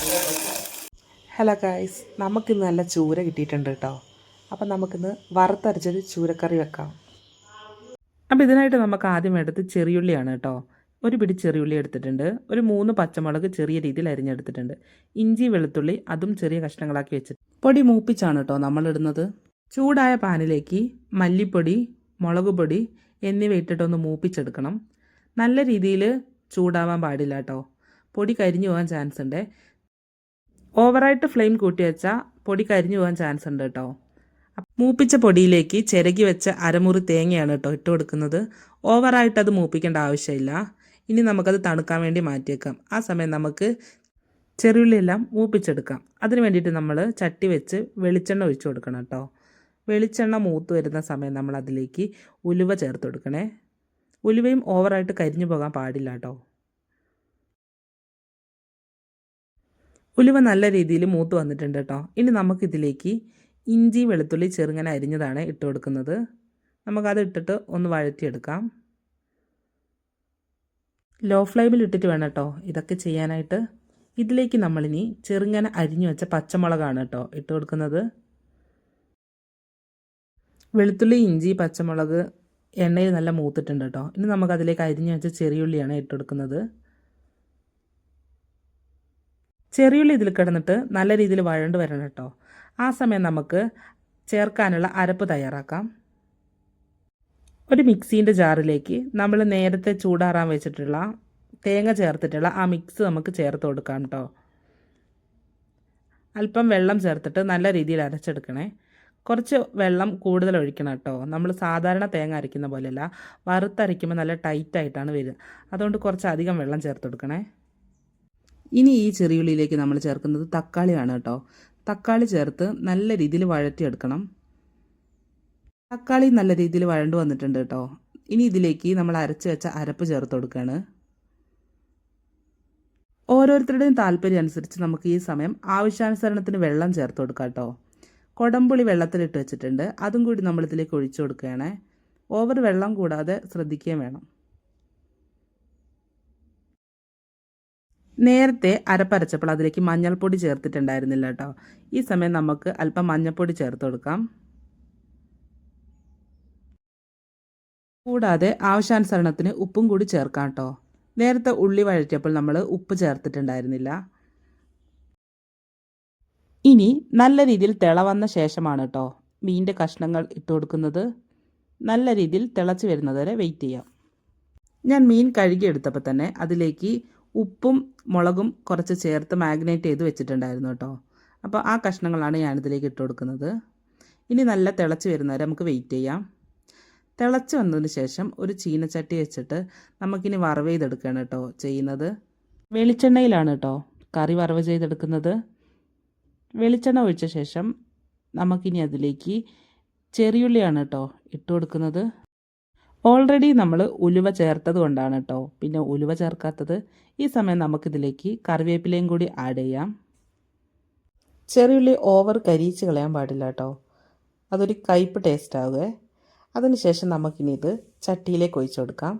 Hello guys, നമുക്കിന്ന് നല്ല ചൂര കിട്ടിയിട്ടുണ്ട് കേട്ടോ. അപ്പം നമുക്കിന്ന് വറുത്തരച്ചൊരു ചൂരക്കറി വെക്കാം. അപ്പോൾ ഇതിനായിട്ട് നമുക്ക് ആദ്യം വേണ്ടത് ചെറിയുള്ളിയാണ് കേട്ടോ. ഒരു പിടി ചെറിയുള്ളി എടുത്തിട്ടുണ്ട്. ഒരു 3 പച്ചമുളക് ചെറിയ രീതിയിൽ അരിഞ്ഞെടുത്തിട്ടുണ്ട്. ഇഞ്ചി വെളുത്തുള്ളി അതും ചെറിയ കഷ്ണങ്ങളാക്കി വെച്ചിട്ട് പൊടി മൂപ്പിച്ചാണ് കേട്ടോ നമ്മളിടുന്നത്. ചൂടായ പാനിലേക്ക് മല്ലിപ്പൊടി, മുളക് പൊടി എന്നിവ ഇട്ടിട്ടൊന്ന് മൂപ്പിച്ചെടുക്കണം. നല്ല രീതിയിൽ ചൂടാവാൻ പാടില്ല കേട്ടോ, പൊടി കരിഞ്ഞു പോകാൻ ചാൻസ് ഉണ്ട്. ഓവറായിട്ട് ഫ്ലെയിം കൂട്ടി വെച്ചാൽ പൊടി കരിഞ്ഞു പോകാൻ ചാൻസ് ഉണ്ട് കേട്ടോ. മൂപ്പിച്ച പൊടിയിലേക്ക് ചിരകി വെച്ച അരമുറി തേങ്ങയാണ് കേട്ടോ ഇട്ട് കൊടുക്കുന്നത്. ഓവറായിട്ട് അത് മൂപ്പിക്കേണ്ട ആവശ്യമില്ല. ഇനി നമുക്കത് തണുക്കാൻ വേണ്ടി മാറ്റിയേക്കാം. ആ സമയം നമുക്ക് ചെറിയുള്ളിയെല്ലാം മൂപ്പിച്ചെടുക്കാം. അതിന് വേണ്ടിയിട്ട് നമ്മൾ ചട്ടി വെച്ച് വെളിച്ചെണ്ണ ഒഴിച്ചു കൊടുക്കണം കേട്ടോ. വെളിച്ചെണ്ണ മൂത്ത് വരുന്ന സമയം നമ്മൾ അതിലേക്ക് ഉലുവ ചേർത്ത് കൊടുക്കണേ. ഉലുവയും ഓവറായിട്ട് കരിഞ്ഞു പോകാൻ പാടില്ല കേട്ടോ. ഉലുവ നല്ല രീതിയിൽ മൂത്ത് വന്നിട്ടുണ്ട് കേട്ടോ. ഇനി നമുക്കിതിലേക്ക് ഇഞ്ചി വെളുത്തുള്ളി ചെറുങ്ങനെ അരിഞ്ഞതാണ് ഇട്ട് കൊടുക്കുന്നത്. നമുക്കത് ഇട്ടിട്ട് ഒന്ന് വഴറ്റിയെടുക്കാം. ലോ ഫ്ലെയിമിൽ ഇട്ടിട്ട് വേണം കേട്ടോ ഇതൊക്കെ ചെയ്യാനായിട്ട്. ഇതിലേക്ക് നമ്മളിനി ചെറുങ്ങനെ അരിഞ്ഞു വെച്ച പച്ചമുളകാണ് കേട്ടോ ഇട്ട് കൊടുക്കുന്നത്. വെളുത്തുള്ളി, ഇഞ്ചി, പച്ചമുളക് എണ്ണയിൽ നല്ല മൂത്തിട്ടുണ്ട് കേട്ടോ. ഇനി നമുക്കതിലേക്ക് അരിഞ്ഞു വെച്ച ചെറിയുള്ളിയാണ് ഇട്ട് കൊടുക്കുന്നത്. ചെറിയുള്ളി ഇതിൽ കിടന്നിട്ട് നല്ല രീതിയിൽ വഴണ്ട് വരണം കേട്ടോ. ആ സമയം നമുക്ക് ചേർക്കാനുള്ള അരപ്പ് തയ്യാറാക്കാം. ഒരു മിക്സീൻ്റെ ജാറിലേക്ക് നമ്മൾ നേരത്തെ ചൂടാറാൻ വെച്ചിട്ടുള്ള തേങ്ങ ചേർത്തിട്ടുള്ള ആ മിക്സ് നമുക്ക് ചേർത്ത് കൊടുക്കാം കേട്ടോ. അല്പം വെള്ളം ചേർത്തിട്ട് നല്ല രീതിയിൽ അരച്ചെടുക്കണേ. കുറച്ച് വെള്ളം കൂടുതൽ ഒഴിക്കണം കേട്ടോ. നമ്മൾ സാധാരണ തേങ്ങ അരയ്ക്കുന്ന പോലെയല്ല, വറുത്തരയ്ക്കുമ്പോൾ നല്ല ടൈറ്റായിട്ടാണ് വരിക. അതുകൊണ്ട് കുറച്ച് അധികം വെള്ളം ചേർത്ത് കൊടുക്കണേ. ഇനി ഈ ചെറിയുള്ളിയിലേക്ക് നമ്മൾ ചേർക്കുന്നത് തക്കാളിയാണ് കേട്ടോ. തക്കാളി ചേർത്ത് നല്ല രീതിയിൽ വഴറ്റിയെടുക്കണം. തക്കാളി നല്ല രീതിയിൽ വഴണ്ടു വന്നിട്ടുണ്ട് കേട്ടോ. ഇനി ഇതിലേക്ക് നമ്മൾ അരച്ച് വെച്ച അരപ്പ് ചേർത്ത് കൊടുക്കുകയാണ്. ഓരോരുത്തരുടെയും താല്പര്യം അനുസരിച്ച് നമുക്ക് ഈ സമയം ആവശ്യാനുസരണത്തിന് വെള്ളം ചേർത്ത് കൊടുക്കാം കേട്ടോ. കൊടംപുളി വെള്ളത്തിലിട്ട് വെച്ചിട്ടുണ്ട്, അതും കൂടി നമ്മളിതിലേക്ക് ഒഴിച്ചു കൊടുക്കുകയാണ്. ഓവർ വെള്ളം കൂടാതെ ശ്രദ്ധിക്കുകയും വേണം. നേരത്തെ അരപ്പരച്ചപ്പോൾ അതിലേക്ക് മഞ്ഞൾപ്പൊടി ചേർത്തിട്ടുണ്ടായിരുന്നില്ല കേട്ടോ. ഈ സമയം നമുക്ക് അല്പം മഞ്ഞൾപ്പൊടി ചേർത്ത് കൊടുക്കാം. കൂടാതെ ആവശ്യാനുസരണത്തിന് ഉപ്പും കൂടി ചേർക്കാം കേട്ടോ. നേരത്തെ ഉള്ളി വഴറ്റിയപ്പോൾ നമ്മൾ ഉപ്പ് ചേർത്തിട്ടുണ്ടായിരുന്നില്ല. ഇനി നല്ല രീതിയിൽ തിള വന്ന ശേഷമാണ് കേട്ടോ മീനിൻ്റെ കഷ്ണങ്ങൾ ഇട്ട് കൊടുക്കുന്നത്. നല്ല രീതിയിൽ തിളച്ച് വരുന്നത് വരെ വെയിറ്റ് ചെയ്യാം. ഞാൻ മീൻ കഴുകിയെടുത്തപ്പോൾ തന്നെ അതിലേക്ക് ഉപ്പും മുളകും കുറച്ച് ചേർത്ത് മാഗ്നേറ്റ് ചെയ്ത് വെച്ചിട്ടുണ്ടായിരുന്നു കേട്ടോ. അപ്പോൾ ആ കഷ്ണങ്ങളാണ് ഞാനിതിലേക്ക് ഇട്ട് കൊടുക്കുന്നത്. ഇനി നല്ല തിളച്ച് വരുന്നവരെ നമുക്ക് വെയിറ്റ് ചെയ്യാം. തിളച്ച് വന്നതിന് ശേഷം ഒരു ചീനച്ചട്ടി വെച്ചിട്ട് നമുക്കിനി വറവ് ചെയ്തെടുക്കുകയാണ് കേട്ടോ ചെയ്യുന്നത്. വെളിച്ചെണ്ണയിലാണ് കേട്ടോ കറി വറവ് ചെയ്തെടുക്കുന്നത്. വെളിച്ചെണ്ണ ഒഴിച്ച ശേഷം നമുക്കിനി അതിലേക്ക് ചെറിയുള്ളിയാണ് കേട്ടോ ഇട്ട് കൊടുക്കുന്നത്. ഓൾറെഡി നമ്മൾ ഉലുവ ചേർത്തത് കൊണ്ടാണ് കേട്ടോ പിന്നെ ഉലുവ ചേർക്കാത്തത്. ഈ സമയം നമുക്കിതിലേക്ക് കറിവേപ്പിലയും കൂടി ആഡ് ചെയ്യാം. ചെറിയുള്ളി ഓവർ കരിയിച്ച് കളയാൻ പാടില്ല കേട്ടോ, അതൊരു കയ്പ്പ് ടേസ്റ്റ് ആവുക. അതിനുശേഷം നമുക്കിനി ഇത് ചട്ടിയിലേക്ക് ഒഴിച്ചു കൊടുക്കാം.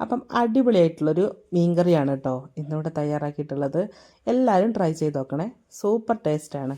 അപ്പം അടിപൊളിയായിട്ടുള്ളൊരു മീൻകറിയാണ് കേട്ടോ ഇന്നിവിടെ തയ്യാറാക്കിയിട്ടുള്ളത്. എല്ലാവരും ട്രൈ ചെയ്ത് നോക്കണേ, സൂപ്പർ ടേസ്റ്റാണ്.